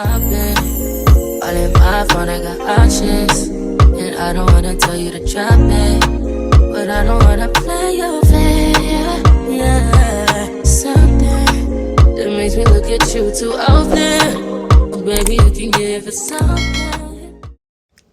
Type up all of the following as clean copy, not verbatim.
I've been all in my phone, I got options. And I don't wanna tell you to drop it, but I don't wanna play your fair. Yeah, something that makes me look at you too often. Baby, you can give it something.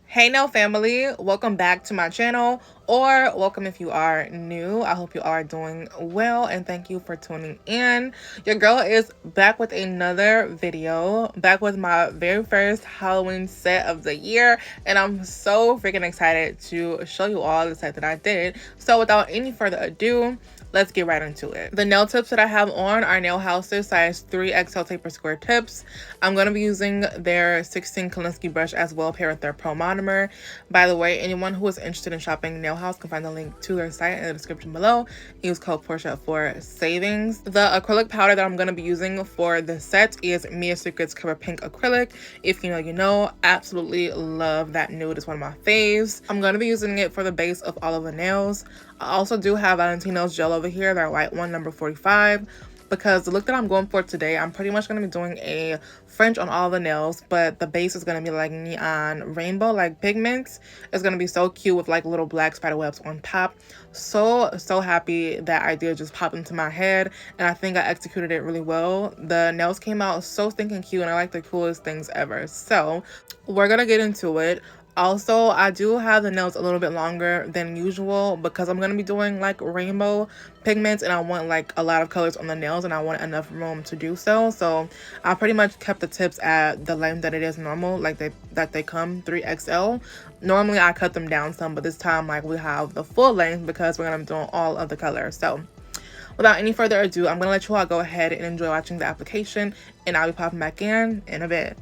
Hey nail family, welcome back to my channel, or welcome if you are new. I hope you are doing well and thank you for tuning in. Your girl is back with another video, back with my very first Halloween set of the year, and I'm so freaking excited to show you all the set that I did. So without any further ado, let's get right into it. The nail tips that I have on are Nail House's size 3XL taper square tips. I'm going to be using their 16 Kolinsky brush as well paired with their Pro Monomer. By the way, anyone who is interested in shopping Nail House can find the link to their site in the description below. Use code PORCHE for savings. The acrylic powder that I'm going to be using for this set is Mia Secret's Cover Pink Acrylic. If you know, you know. Absolutely love that nude. It's one of my faves. I'm going to be using it for the base of all of the nails. I also do have Valentino's gel over here, that white one, number 45, because the look that I'm going for today, I'm pretty much going to be doing a French on all the nails, but the base is going to be like neon rainbow, like pigments. It's going to be so cute with like little black spider webs on top. So happy that idea just popped into my head, and I think I executed it really well. The nails came out so stinking cute, and I like the coolest things ever. So we're going to get into it. Also, I do have the nails a little bit longer than usual because I'm going to be doing like rainbow pigments, and I want like a lot of colors on the nails, and I want enough room to do so. So I pretty much kept the tips at the length that it is normal, like that they come 3XL. Normally I cut them down some, but this time like we have the full length because we're going to be doing all of the colors. So without any further ado, I'm going to let you all go ahead and enjoy watching the application, and I'll be popping back in a bit.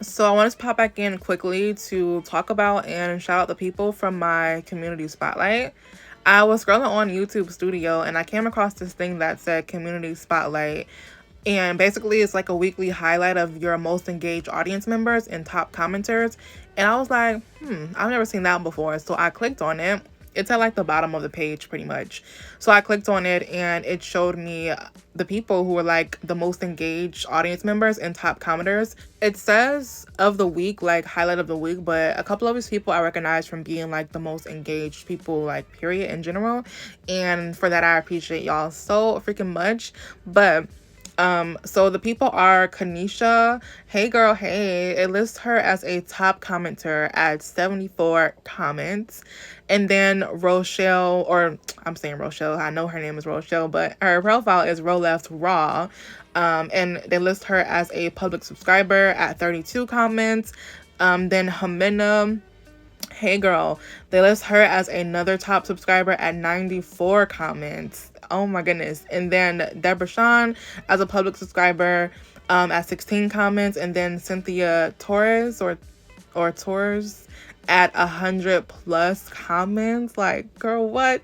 So I wanted to pop back in quickly to talk about and shout out the people from my community spotlight. I was scrolling on YouTube Studio and I came across this thing that said community spotlight, and basically it's like a weekly highlight of your most engaged audience members and top commenters. And I was like, I've never seen that before. So I clicked on it. It's at like the bottom of the page pretty much. So I clicked on it and it showed me the people who were like the most engaged audience members and top commenters. It says of the week, like highlight of the week, but a couple of these people I recognize from being like the most engaged people, like period in general. And for that, I appreciate y'all so freaking much. But so the people are Kanisha, hey girl, hey. It lists her as a top commenter at 74 comments. And then Rochelle, or I'm saying Rochelle, I know her name is Rochelle, but her profile is Roleft Raw. And they list her as a public subscriber at 32 comments. Then Hamina, hey girl, they list her as another top subscriber at 94 comments. Oh my goodness. And then Deborah Sean as a public subscriber at 16 comments. And then Cynthia Torres or Torres at 100 plus comments. Like, girl, what?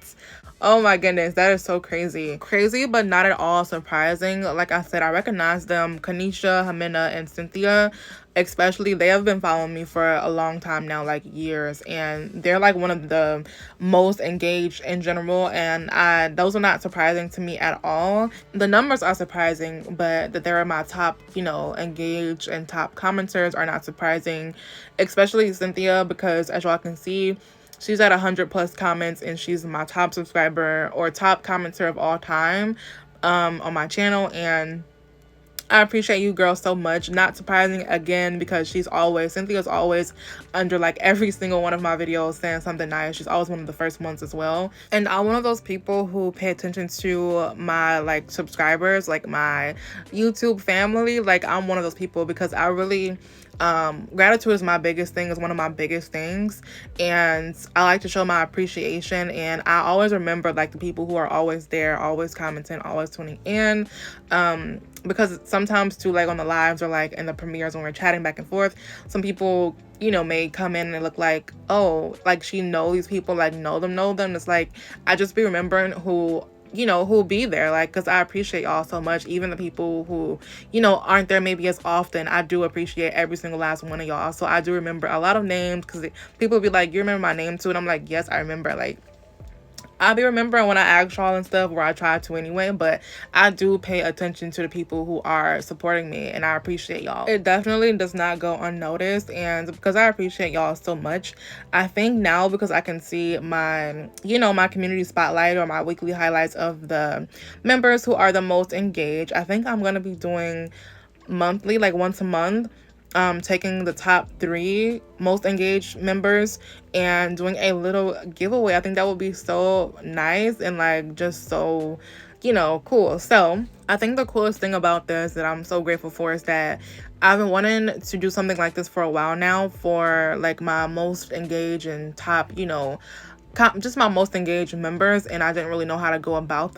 Oh my goodness, that is so crazy. Crazy, but not at all surprising. Like I said, I recognize them. Kanisha, Hamina, and Cynthia, especially, they have been following me for a long time now, like years. And they're like one of the most engaged in general. And those are not surprising to me at all. The numbers are surprising, but that they're my top, engaged and top commenters are not surprising. Especially Cynthia, because as y'all can see, she's at 100 plus comments and she's my top subscriber or top commenter of all time on my channel. And I appreciate you, girl, so much. Not surprising again, because Cynthia's always under like every single one of my videos saying something nice. She's always one of the first ones as well. And I'm one of those people who pay attention to my like subscribers, like my YouTube family. Like I'm one of those people because I really gratitude is my biggest thing, is one of my biggest things, and I like to show my appreciation. And I always remember like the people who are always there, always commenting, always tuning in, because sometimes too, like on the lives or like in the premieres when we're chatting back and forth, some people may come in and look like, oh, like she knows these people, like know them. It's like I just be remembering who'll be there, like, because I appreciate y'all so much. Even the people who aren't there maybe as often, I do appreciate every single last one of y'all. So I do remember a lot of names, because people be like, you remember my name too? And I'm like, yes, I remember. Like, I'll be remembering when I ask y'all and stuff, where I try to anyway, but I do pay attention to the people who are supporting me, and I appreciate y'all. It definitely does not go unnoticed, and because I appreciate y'all so much, I think now, because I can see my, my community spotlight or my weekly highlights of the members who are the most engaged, I think I'm going to be doing monthly, like once a month, taking the top 3 most engaged members and doing a little giveaway. I think that would be so nice and like just so cool. So I think the coolest thing about this that I'm so grateful for is that I've been wanting to do something like this for a while now, for like my most engaged and top just my most engaged members, and I didn't really know how to go about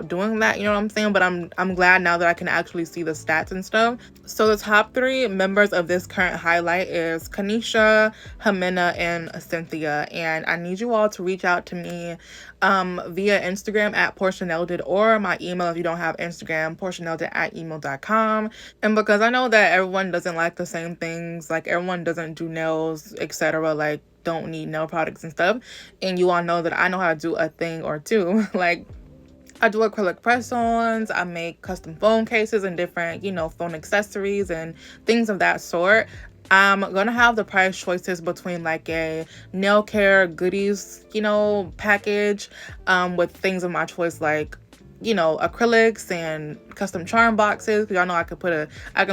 doing that, you know what I'm saying? But I'm glad now that I can actually see the stats and stuff. So the top 3 members of this current highlight is Kanisha, Hamina, and Cynthia, and I need you all to reach out to me via Instagram at PORCHENAILEDIT, or my email if you don't have Instagram, PORCHENAILEDIT@email.com. And because I know that everyone doesn't like the same things, like everyone doesn't do nails, etc., like don't need nail products and stuff, and you all know that I know how to do a thing or two. Like, I do acrylic press-ons, I make custom phone cases and different phone accessories and things of that sort. I'm gonna have the price choices between like a nail care goodies package with things of my choice, like acrylics and custom charm boxes, because y'all know I can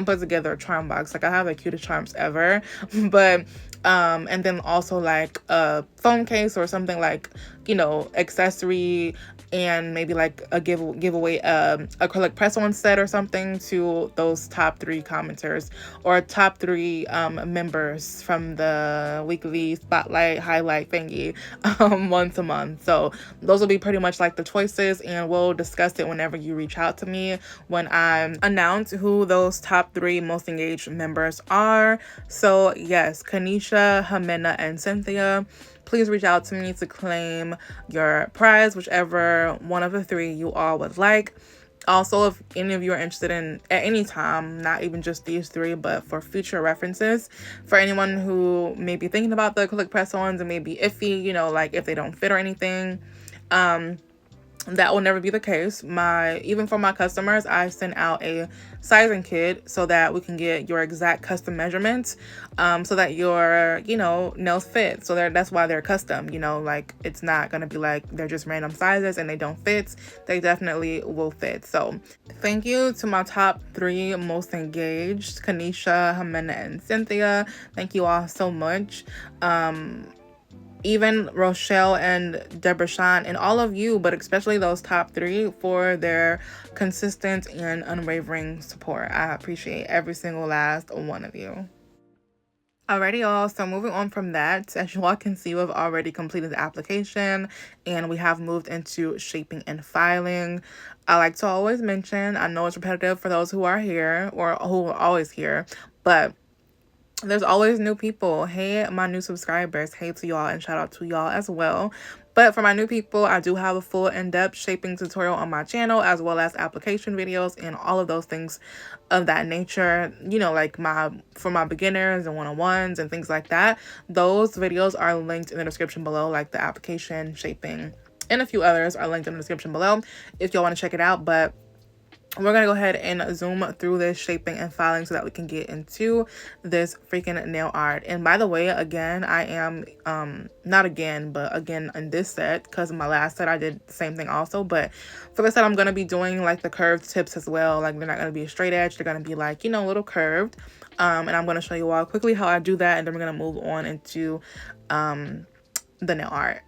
put together a charm box. Like, I have the cutest charms ever. But And then also like a phone case or something, like, you know, accessory, and maybe like a giveaway acrylic press-on set or something to those top 3 commenters or top 3 members from the weekly spotlight highlight thingy once a month. So those will be pretty much like the choices, and we'll discuss it whenever you reach out to me when I announce who those top 3 most engaged members are. So yes, Kanisha, Jimena, and Cynthia, please reach out to me to claim your prize, whichever one of the 3 you all would like. Also, if any of you are interested in, at any time, not even just these 3, but for future references, for anyone who may be thinking about the acrylic press-ons and may be iffy, you know, like if they don't fit or anything, that will never be the case. Even for my customers, I send out a sizing kit so that we can get your exact custom measurements, so that your, you know, nails fit. So that's why they're custom, you know, like it's not gonna be like they're just random sizes and they don't fit. They definitely will fit. So thank you to my top 3 most engaged, Kanisha, Jimena, and Cynthia. Thank you all so much. Even Rochelle and Deborah Sean, and all of you, but especially those top 3, for their consistent and unwavering support. I appreciate every single last one of you. Alrighty, y'all. So moving on from that, as you all can see, we've already completed the application and we have moved into shaping and filing. I like to always mention, I know it's repetitive for those who are here or who are always here, but there's always new people. Hey, my new subscribers. Hey to y'all, and shout out to y'all as well. But for my new people, I do have a full in-depth shaping tutorial on my channel, as well as application videos and all of those things of that nature. You know, like for my beginners and one-on-ones and things like that. Those videos are linked in the description below, like the application, shaping, and a few others are linked in the description below if y'all want to check it out. But we're going to go ahead and zoom through this shaping and filing so that we can get into this freaking nail art. And by the way, again, I am, not again, but again in this set, because in my last set I did the same thing also. But for this set, I'm going to be doing like the curved tips as well. Like they're not going to be a straight edge. They're going to be like, you know, a little curved. And I'm going to show you all quickly how I do that. And then we're going to move on into the nail art.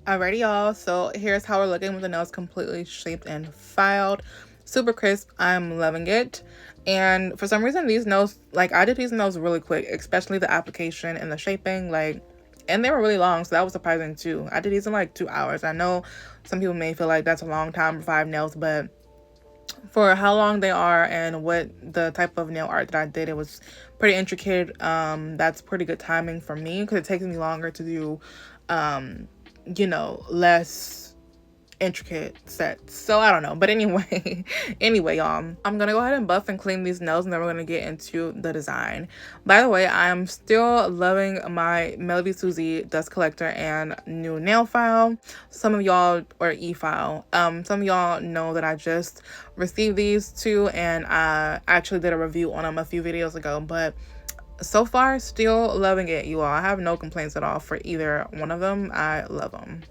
Alrighty, y'all, so here's how we're looking with the nails completely shaped and filed. Super crisp. I'm loving it. And for some reason, these nails, like I did these nails really quick, especially the application and the shaping. Like and they were really long, so that was surprising too. I did these in like 2 hours. I know some people may feel like that's a long time for 5 nails, but for how long they are and what the type of nail art that I did, it was pretty intricate. That's pretty good timing for me because it takes me longer to do you know, less intricate sets. So I don't know, but anyway y'all, I'm gonna go ahead and buff and clean these nails, and then we're gonna get into the design. By the way, I'm still loving my Melody Susie dust collector and new nail file. Some of y'all, or e-file, some of y'all know that I just received these two, and I actually did a review on them a few videos ago, but so far still loving it, you all. I have no complaints at all for either one of them. I love them.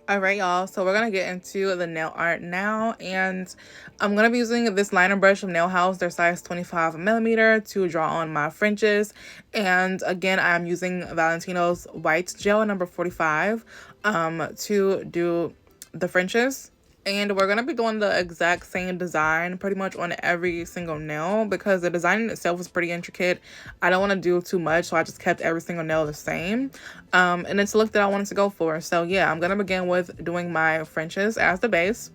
All right, y'all, so we're gonna get into the nail art now, and I'm gonna be using this liner brush from Nail House, their size 25mm, to draw on my fringes. And again, I'm using Valentino's white gel number 45 to do the fringes. And we're going to be doing the exact same design pretty much on every single nail because the design in itself is pretty intricate. I don't want to do too much, so I just kept every single nail the same. And it's a look that I wanted to go for. So yeah, I'm going to begin with doing my fringes as the base.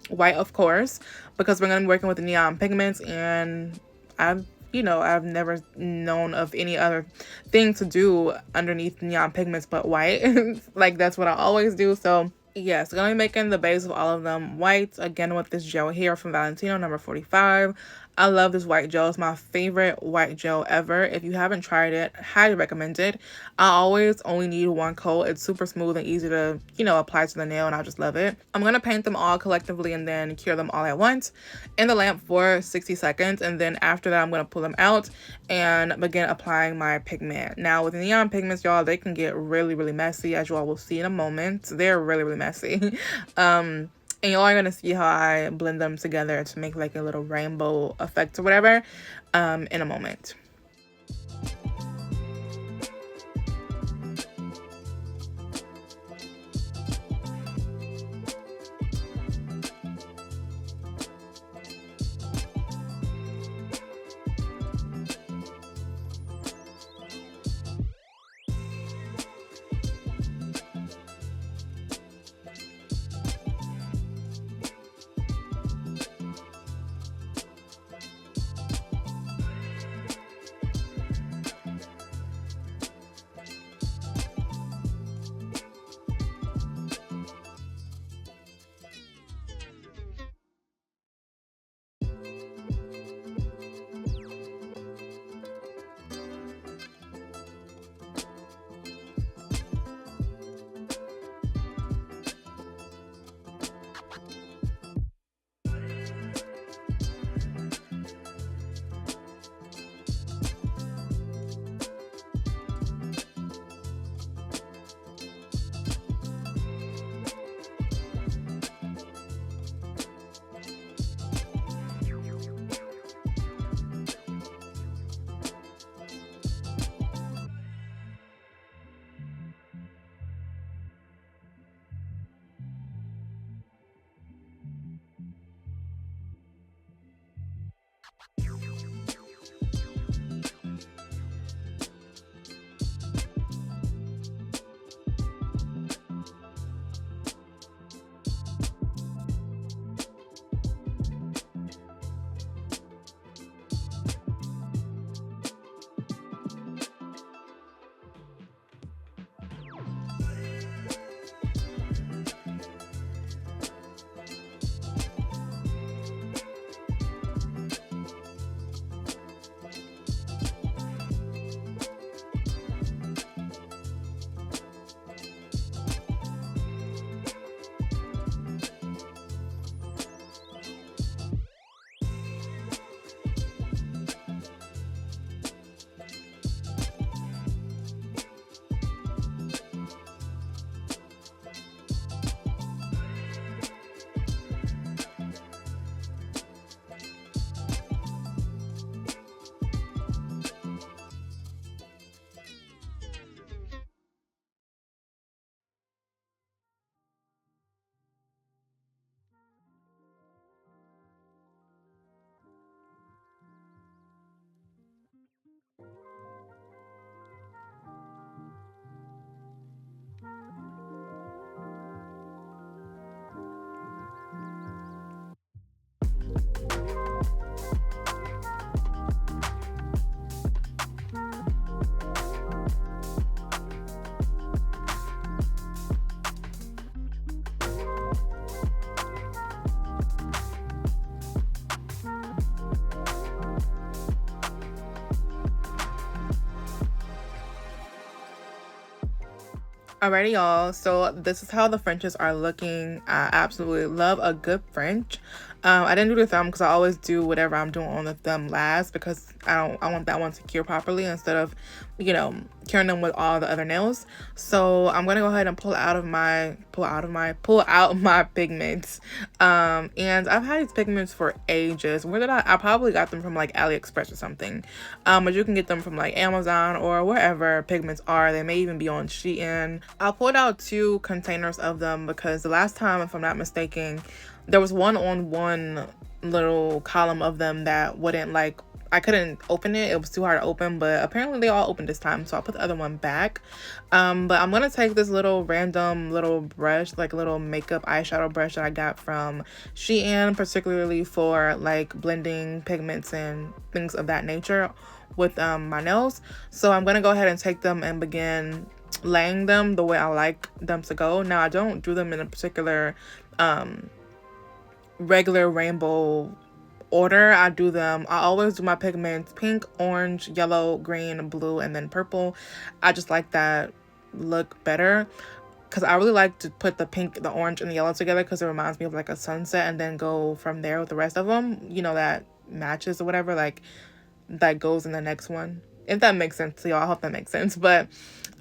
White, of course, because we're going to be working with the neon pigments, and I've never known of any other thing to do underneath neon pigments but white. Like, that's what I always do. So yes, gonna be making the base of all of them white, again with this gel here from Valentino number 45. I love this white gel. It's my favorite white gel ever. If you haven't tried it, highly recommend it. I always only need one coat. It's super smooth and easy to, apply to the nail, and I just love it. I'm going to paint them all collectively and then cure them all at once in the lamp for 60 seconds. And then after that, I'm going to pull them out and begin applying my pigment. Now, with neon pigments, y'all, they can get really, really messy, as you all will see in a moment. They're really, really messy. And y'all are going to see how I blend them together to make like a little rainbow effect or whatever in a moment. Alrighty, y'all. So this is how the Frenches are looking. I absolutely love a good French. I didn't do the thumb because I always do whatever I'm doing on the thumb last, because I want that one to cure properly instead of, you know, curing them with all the other nails. So I'm gonna go ahead and pull out my pigments. And I've had these pigments for ages. Where did I probably got them from like AliExpress or something. But you can get them from like Amazon or wherever pigments are. They may even be on Shein. I pulled out 2 containers of them because the last time, if I'm not mistaken, there was one little column of them that wouldn't, like, I couldn't open it. It was too hard to open, but apparently they all opened this time, so I'll put the other one back. But I'm gonna take this little random little brush, like a little makeup eyeshadow brush that I got from Shein, particularly for like blending pigments and things of that nature with my nails. So I'm gonna go ahead and take them and begin laying them the way I like them to go. Now, I don't do them in a particular regular rainbow order. I always do my pigments pink, orange, yellow, green, blue, and then purple. I just like that look better because I really like to put the pink, the orange, and the yellow together because it reminds me of like a sunset, and then go from there with the rest of them, you know, that matches or whatever, like that goes in the next one, if that makes sense to y'all. I hope that makes sense. But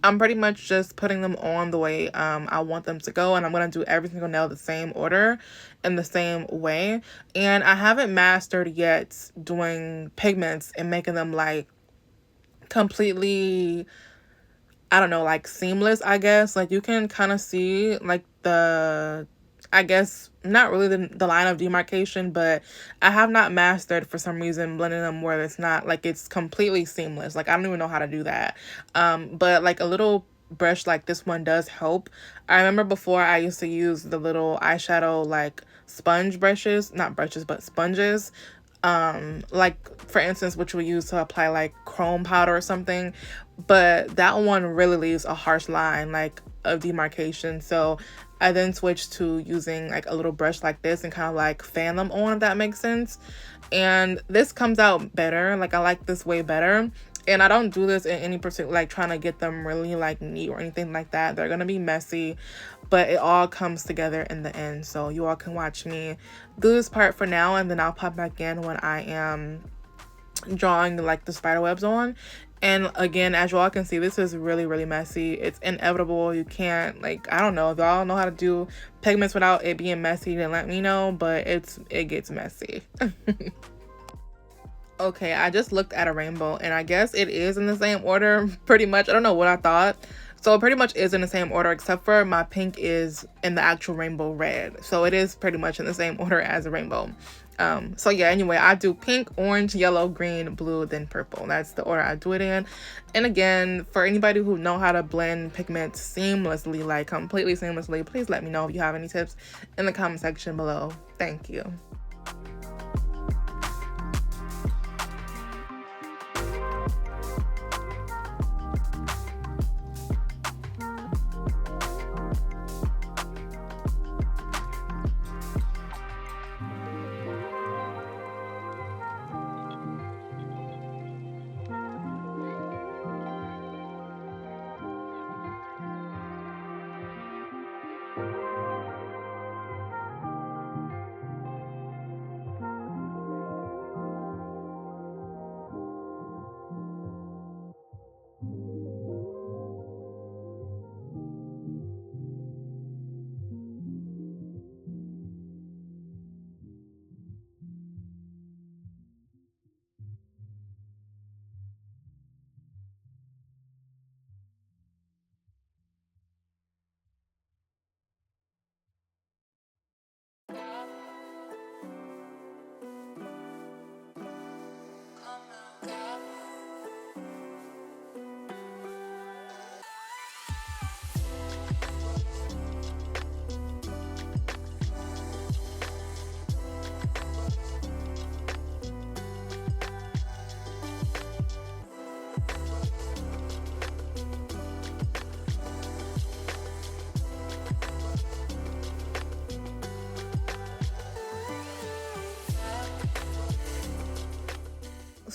I'm pretty much just putting them on the way I want them to go, and I'm going to do every single nail the same order in the same way. And I haven't mastered yet doing pigments and making them like completely, I don't know, like seamless, I guess. Like you can kind of see like I guess not really the line of demarcation, but I have not mastered for some reason blending them where it's not like it's completely seamless. Like I don't even know how to do that. But like a little brush like this one does help. I remember before I used to use the little eyeshadow like sponge brushes, not brushes but sponges, like for instance which we use to apply like chrome powder or something, but that one really leaves a harsh line like of demarcation. So I then switched to using like a little brush like this and kind of like fan them on, if that makes sense. And this comes out better. Like I like this way better. And I don't do this in any particular, like trying to get them really like neat or anything like that. They're gonna be messy, but it all comes together in the end. So you all can watch me do this part for now, and then I'll pop back in when I am drawing like the spider webs on. And again, as you all can see, this is really, really messy. It's inevitable. You can't, like, I don't know if y'all know how to do pigments without it being messy, then let me know, but it gets messy. Okay, I just looked at a rainbow and I guess it is in the same order pretty much. I don't know what I thought. So it pretty much is in the same order, except for my pink is in the actual rainbow red. So it is pretty much in the same order as a rainbow. So yeah, anyway, I do pink, orange, yellow, green, blue, then purple. That's the order I do it in. And again, for anybody who know how to blend pigments seamlessly, like completely seamlessly, please let me know if you have any tips in the comment section below. Thank you.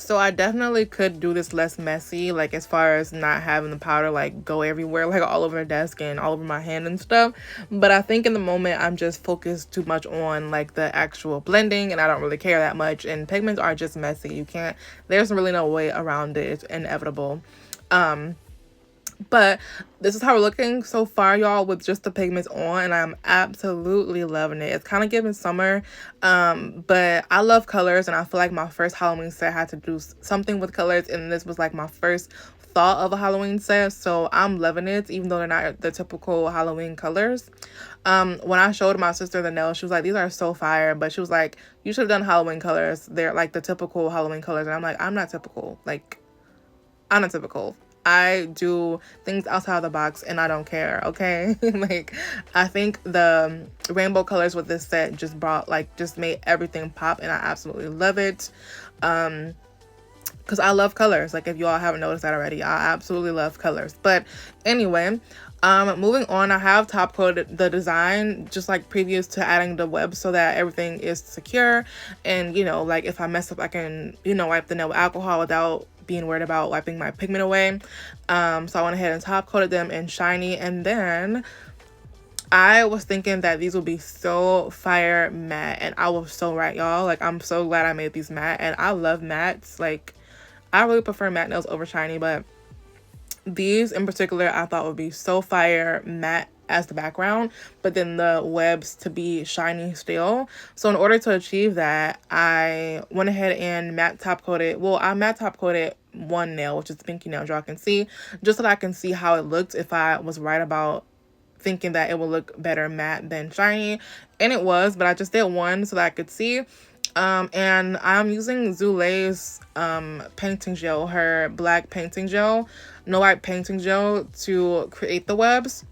So I definitely could do this less messy, like as far as not having the powder like go everywhere, like all over the desk and all over my hand and stuff. But I think in the moment I'm just focused too much on like the actual blending, and I don't really care that much. And pigments are just messy. You can't, there's really no way around it. It's inevitable. But this is how we're looking so far, y'all, with just the pigments on, and I'm absolutely loving it. It's kind of giving summer, but I love colors, and I feel like my first Halloween set had to do something with colors, and this was like my first thought of a Halloween set, so I'm loving it, even though they're not the typical Halloween colors. When I showed my sister the nails, she was like, these are so fire, but she was like, you should have done Halloween colors. They're like the typical Halloween colors, and I'm like, I'm not typical. Like, I'm not typical. I do things outside of the box, and I don't care, okay? Like, I think the rainbow colors with this set just brought, like, just made everything pop, and I absolutely love it. Because I love colors. Like, if you all haven't noticed that already, I absolutely love colors. But anyway, moving on, I have top coated the design just like previous to adding the web, so that everything is secure. And, you know, like if I mess up, I can, you know, wipe the nail with alcohol without being worried about wiping my pigment away. So I went ahead and top coated them in shiny, and then I was thinking that these would be so fire matte, and I was so right, y'all. Like, I'm so glad I made these matte, and I love mattes. Like, I really prefer matte nails over shiny, but these in particular I thought would be so fire matte as the background, but then the webs to be shiny still. So in order to achieve that, I went ahead and matte top coated, well, I matte top coated one nail, which is the pinky nail, y'all can see, just so that I can see how it looked if I was right about thinking that it would look better matte than shiny. And it was, but I just did one so that I could see. And I'm using Zule's painting gel, her black painting gel, no wipe painting gel, to create the webs.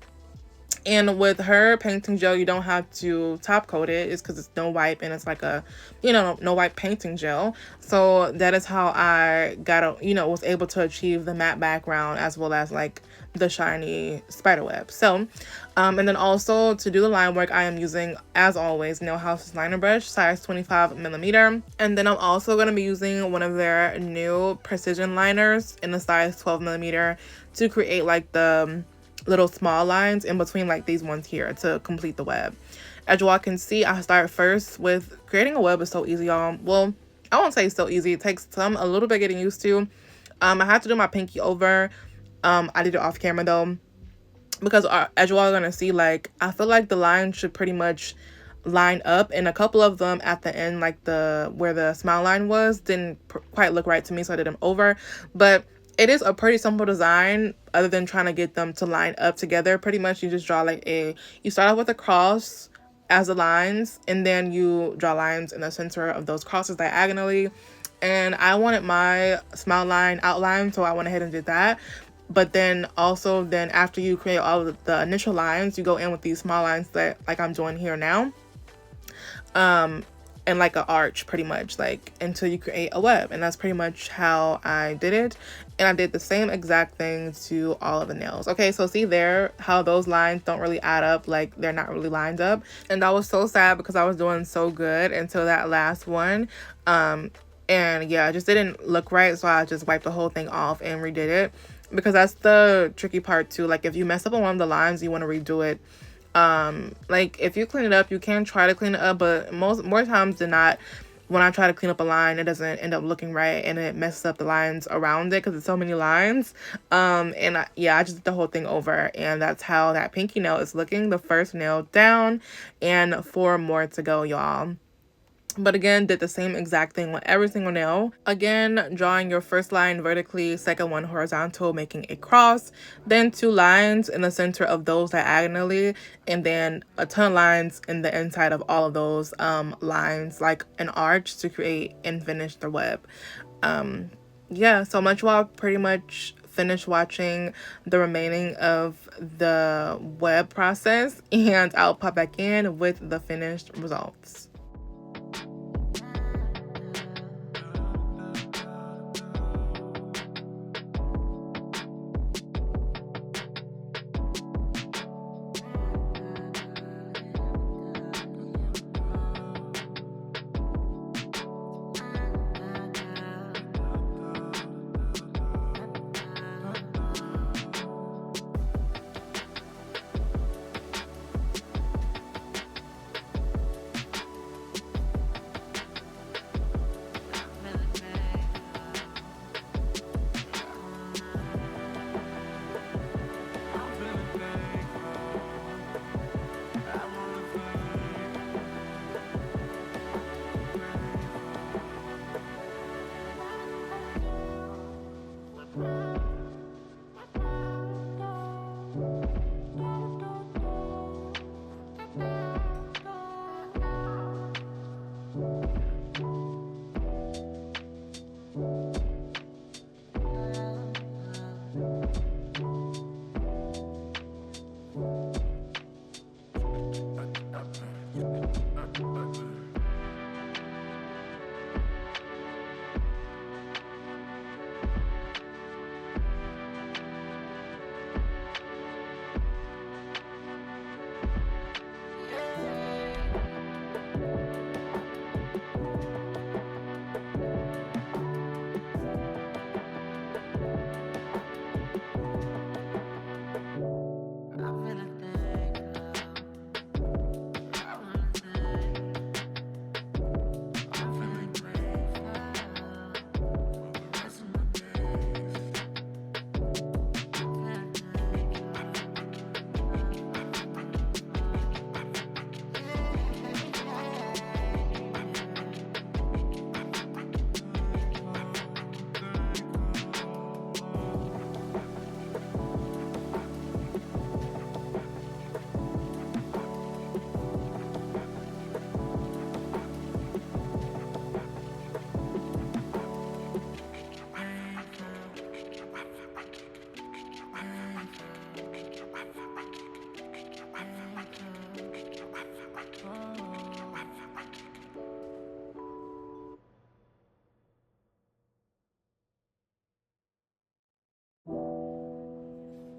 And with her painting gel, you don't have to top coat it. It's because it's no wipe, and it's like a, you know, no wipe painting gel. So that is how I got, you know, was able to achieve the matte background as well as like the shiny spiderweb. So and then also to do the line work, I am using, as always, Nail House's liner brush, size 25mm. And then I'm also going to be using one of their new precision liners in the size 12mm to create like the little small lines in between like these ones here to complete the web. As you all can see, I start first with creating a web. Is so easy, y'all. Well, I won't say so easy. It takes a little bit getting used to. I had to do my pinky over. I did it off camera though, because as you all are gonna see, like, I feel like the line should pretty much line up, and a couple of them at the end, like the where the smile line was, didn't quite look right to me, so I did them over. But it is a pretty simple design, other than trying to get them to line up together. Pretty much you just draw like you start off with a cross as the lines, and then you draw lines in the center of those crosses diagonally. And I wanted my smile line outlined, so I went ahead and did that. But then also, then after you create all of the initial lines, you go in with these small lines that like I'm doing here now. And like an arch, pretty much, like until you create a web. And that's pretty much how I did it. And I did the same exact thing to all of the nails. Okay, so see there how those lines don't really add up, like they're not really lined up. And that was so sad because I was doing so good until that last one. And yeah, it just didn't look right, so I just wiped the whole thing off and redid it, because that's the tricky part too. Like, if you mess up on one of the lines, you want to redo it. Like, if you clean it up, you can try to clean it up, but more times than not, when I try to clean up a line, it doesn't end up looking right, and it messes up the lines around it because it's so many lines. And I just did the whole thing over, and that's how that pinky nail is looking. The first nail down, and 4 more to go, y'all. But again, did the same exact thing with every single nail. Again, drawing your first line vertically, second one horizontal, making a cross, then 2 lines in the center of those diagonally, and then a ton of lines in the inside of all of those lines, like an arch, to create and finish the web. Yeah, so much while pretty much finish watching the remaining of the web process, and I'll pop back in with the finished results.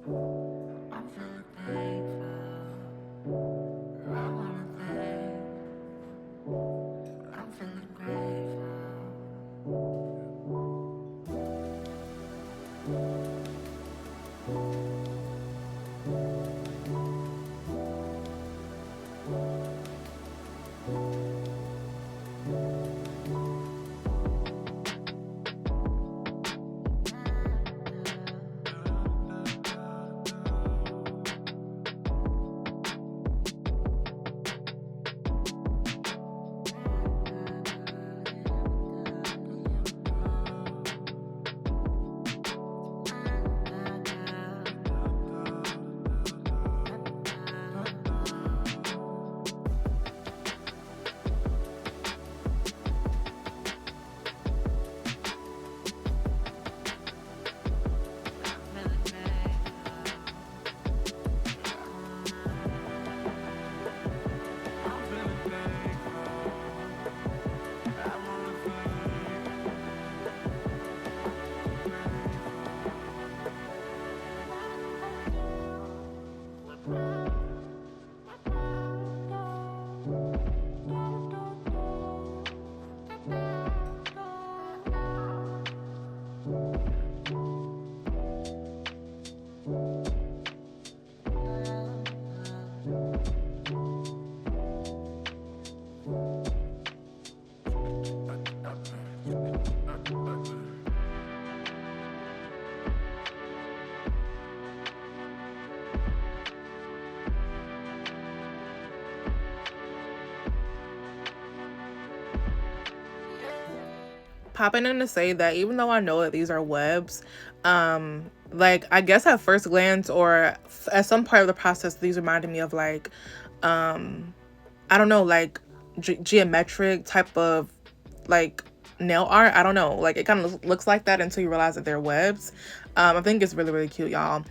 I'm feeling thankful. I wanna thank. I'm feeling grateful. Popping in to say that even though I know that these are webs, like I guess at first glance or at some part of the process, these reminded me of like, I don't know, like geometric type of like nail art. I don't know, like it kind of looks like that until you realize that they're webs. I think it's really, really cute, y'all.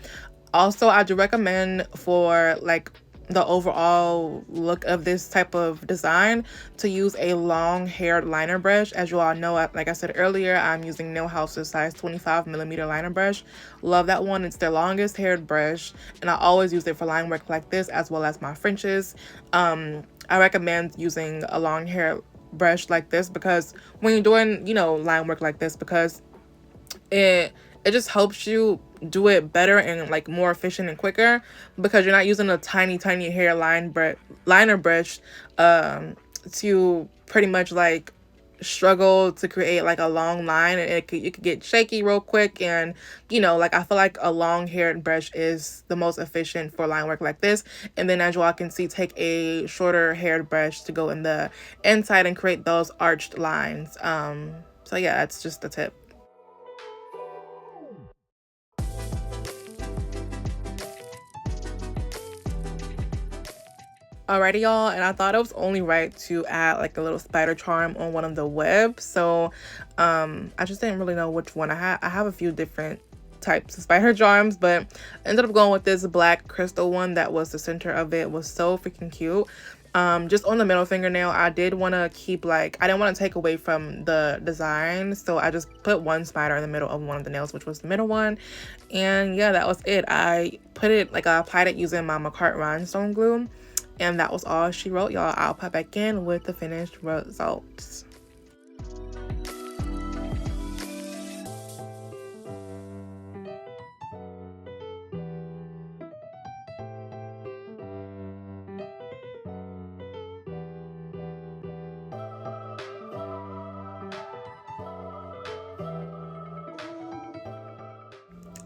Also, I do recommend for like the overall look of this type of design to use a long haired liner brush. As you all know, like I said earlier, I'm using Nail House's size 25mm liner brush. Love that one. It's their longest haired brush, and I always use it for line work like this as well as my Frenches. I recommend using a long hair brush like this because when you're doing, you know, line work like this, because it just helps you do it better and like more efficient and quicker, because you're not using a tiny hair liner brush to pretty much like struggle to create like a long line, and it could get shaky real quick. And you know, like I feel like a long haired brush is the most efficient for line work like this. And then as you all can see, take a shorter haired brush to go in the inside and create those arched lines. So yeah, that's just a tip. Alrighty, y'all, and I thought it was only right to add like a little spider charm on one of the webs. So I just didn't really know which one. I have a few different types of spider charms, but I ended up going with this black crystal one that was the center of it. It was so freaking cute. Just on the middle fingernail, I did want to keep like, I didn't want to take away from the design, so I just put one spider in the middle of one of the nails, which was the middle one. And yeah, that was it. I applied it using my McCart rhinestone glue, and that was all she wrote, y'all. I'll pop back in with the finished results.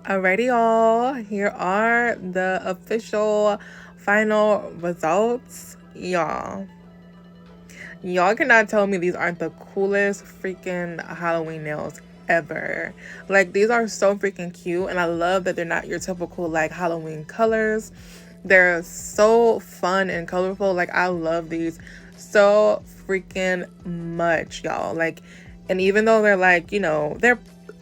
Alrighty, y'all, here are the official final results. Y'all cannot tell me these aren't the coolest freaking Halloween nails ever. Like, these are so freaking cute, and I love that they're not your typical like Halloween colors. They're so fun and colorful. Like, I love these so freaking much, y'all. Like, and even though they're like, you know,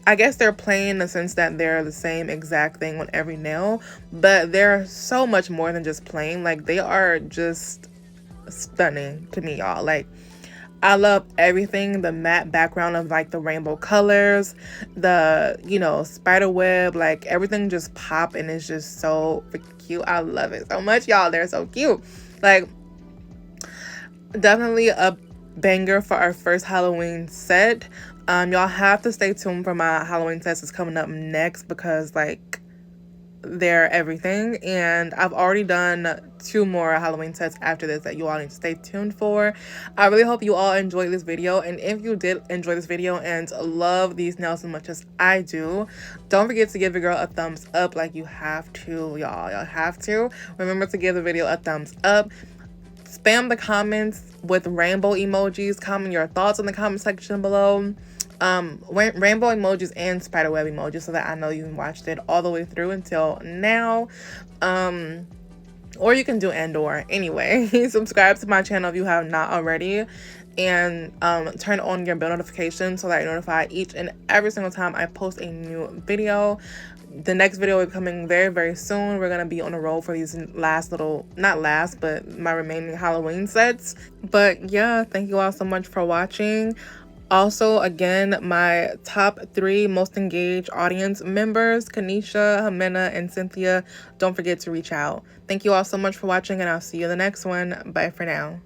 I guess they're plain in the sense that they're the same exact thing on every nail, but they're so much more than just plain. Like, they are just stunning to me, y'all. Like, I love everything, the matte background of like the rainbow colors, the, you know, spider web, like everything just pop and it's just so freaking cute. I love it so much, y'all. They're so cute. Like, definitely a banger for our first Halloween set. Y'all have to stay tuned for my Halloween sets that's coming up next, because like they're everything, and I've already done 2 more Halloween sets after this that you all need to stay tuned for. I really hope you all enjoyed this video, and if you did enjoy this video and love these nails as much as I do, don't forget to give your girl a thumbs up. Like, you have to, y'all have to remember to give the video a thumbs up. Spam the comments with rainbow emojis. Comment your thoughts in the comment section below. Rainbow emojis and spiderweb emojis, so that I know you watched it all the way through until now. Or you can do and/or. Anyway, subscribe to my channel if you have not already, and turn on your bell notifications so that you're notified each and every single time I post a new video. The next video will be coming very, very soon. We're gonna be on a roll for these last little, not last, but my remaining Halloween sets. But yeah, thank you all so much for watching. Also, again, my top 3 most engaged audience members, Kanisha, Jimena, and Cynthia, don't forget to reach out. Thank you all so much for watching, and I'll see you in the next one. Bye for now.